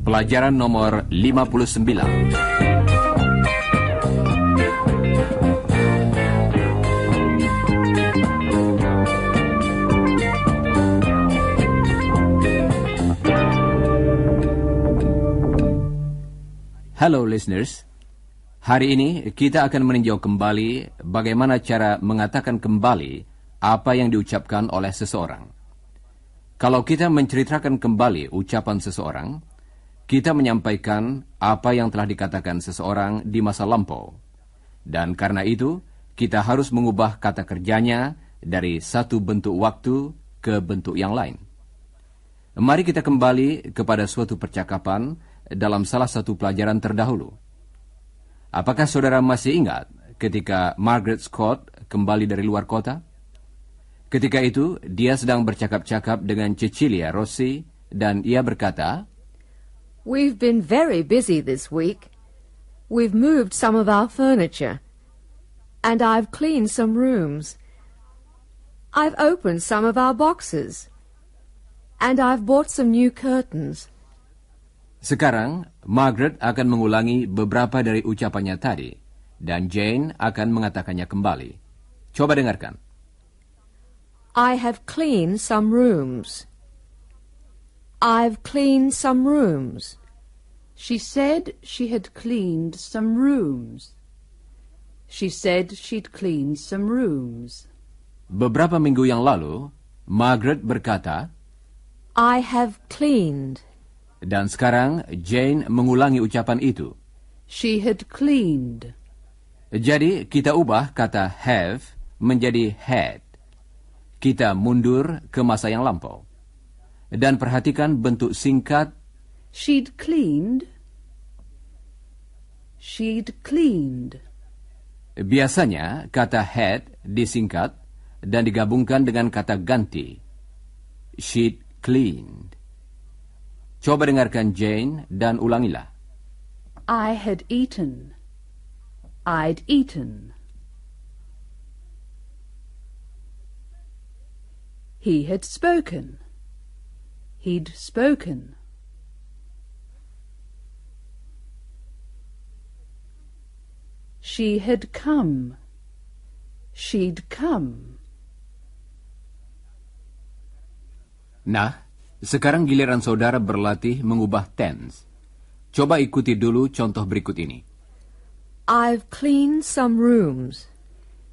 Pelajaran nomor 59. Halo listeners, hari ini kita akan meninjau kembali bagaimana cara mengatakan kembali apa yang diucapkan oleh seseorang. Kalau kita menceritakan kembali ucapan seseorang, kita menyampaikan apa yang telah dikatakan seseorang di masa lampau. Dan karena itu, kita harus mengubah kata kerjanya dari satu bentuk waktu ke bentuk yang lain. Mari kita kembali kepada suatu percakapan dalam salah satu pelajaran terdahulu. Apakah saudara masih ingat ketika Margaret Scott kembali dari luar kota? Ketika itu, dia sedang bercakap-cakap dengan Cecilia Rossi dan ia berkata, "We've been very busy this week. We've moved some of our furniture, and I've cleaned some rooms. I've opened some of our boxes, and I've bought some new curtains." Sekarang, Margaret akan mengulangi beberapa dari ucapannya tadi, dan Jane akan mengatakannya kembali. Coba dengarkan. I have cleaned some rooms. I've cleaned some rooms. She said she had cleaned some rooms. She said she'd cleaned some rooms. Beberapa minggu yang lalu, Margaret berkata, I have cleaned. Dan sekarang Jane mengulangi ucapan itu. She had cleaned. Jadi kita ubah kata have menjadi had. Kita mundur ke masa yang lampau. Dan perhatikan bentuk singkat. She'd cleaned. She'd cleaned. Biasanya kata had disingkat dan digabungkan dengan kata ganti. She'd cleaned. Coba dengarkan Jane dan ulangilah. I had eaten. I'd eaten. He had spoken. He'd spoken. She had come. She'd come. Nah, sekarang giliran saudara berlatih mengubah tense. Coba ikuti dulu contoh berikut ini. I've cleaned some rooms.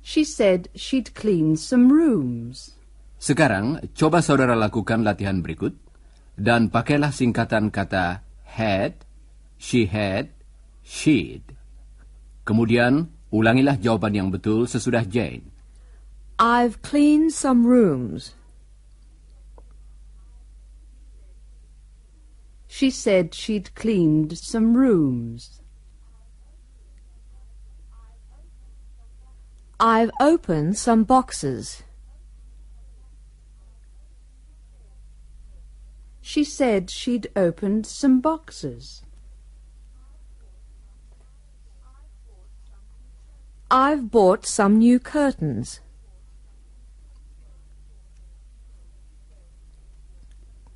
She said she'd cleaned some rooms. Sekarang, coba saudara lakukan latihan berikut. Dan pakailah singkatan kata had, she had, she'd. Kemudian, ulangilah jawaban yang betul sesudah Jane. I've cleaned some rooms. She said she'd cleaned some rooms. I've opened some boxes. She said she'd opened some boxes. I've bought some new curtains.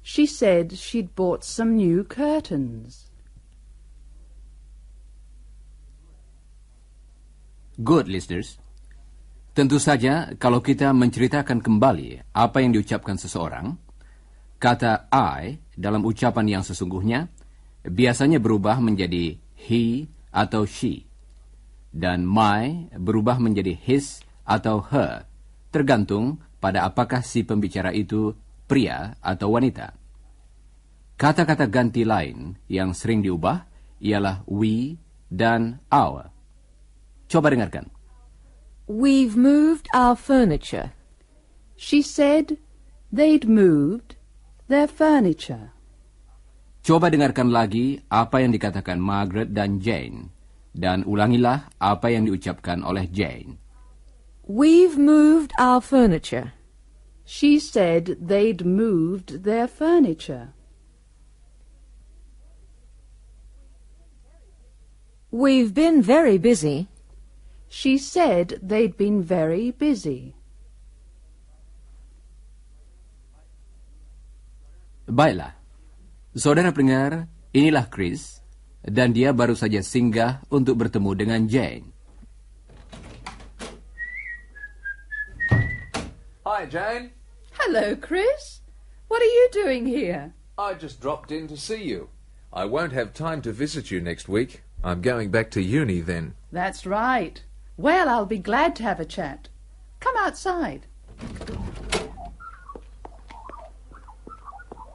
She said she'd bought some new curtains. Good, listeners. Tentu saja, kalau kita menceritakan kembali apa yang diucapkan seseorang, kata I dalam ucapan yang sesungguhnya biasanya berubah menjadi he atau she. Dan my berubah menjadi his atau her, tergantung pada apakah si pembicara itu pria atau wanita. Kata-kata ganti lain yang sering diubah ialah we dan our. Coba dengarkan. We've moved our furniture. She said they'd moved their furniture. Coba dengarkan lagi apa yang dikatakan Margaret dan Jane. Dan ulangilah apa yang diucapkan oleh Jane. We've moved our furniture. She said they'd moved their furniture. We've been very busy. She said they'd been very busy. Baiklah, saudara pendengar, inilah Chris, dan dia baru saja singgah untuk bertemu dengan Jane. Hi, Jane. Hello, Chris. What are you doing here? I just dropped in to see you. I won't have time to visit you next week. I'm going back to uni then. That's right. Well, I'll be glad to have a chat. Come outside.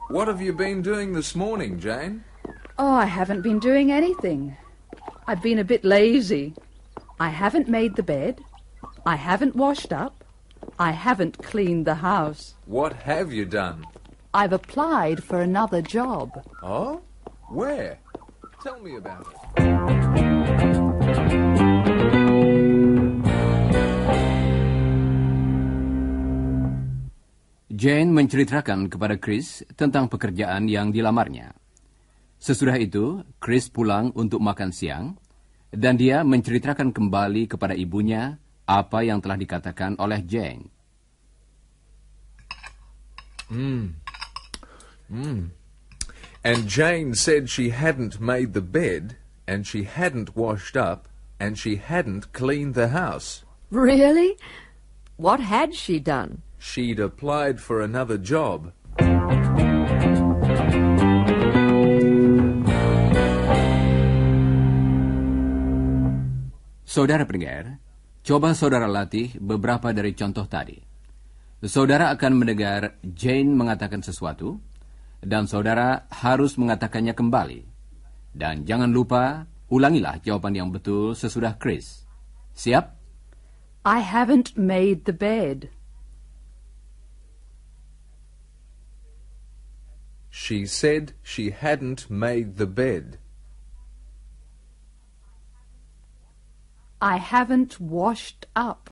What have you been doing this morning, Jane? Oh, I haven't been doing anything. I've been a bit lazy. I haven't made the bed. I haven't washed up. I haven't cleaned the house. What have you done? I've applied for another job. Oh? Where? Tell me about it. Jane menceritakan kepada Chris tentang pekerjaan yang dilamarnya. Sesudah itu, Chris pulang untuk makan siang, dan dia menceritakan kembali kepada ibunya apa yang telah dikatakan oleh Jane. And Jane said she hadn't made the bed, and she hadn't washed up, and she hadn't cleaned the house. Really? What had she done? She'd applied for another job. Saudara pendengar, coba saudara latih beberapa dari contoh tadi. Saudara akan mendengar Jane mengatakan sesuatu, dan saudara harus mengatakannya kembali. Dan jangan lupa, ulangilah jawaban yang betul sesudah Chris. Siap? I haven't made the bed. She said she hadn't made the bed. I haven't washed up.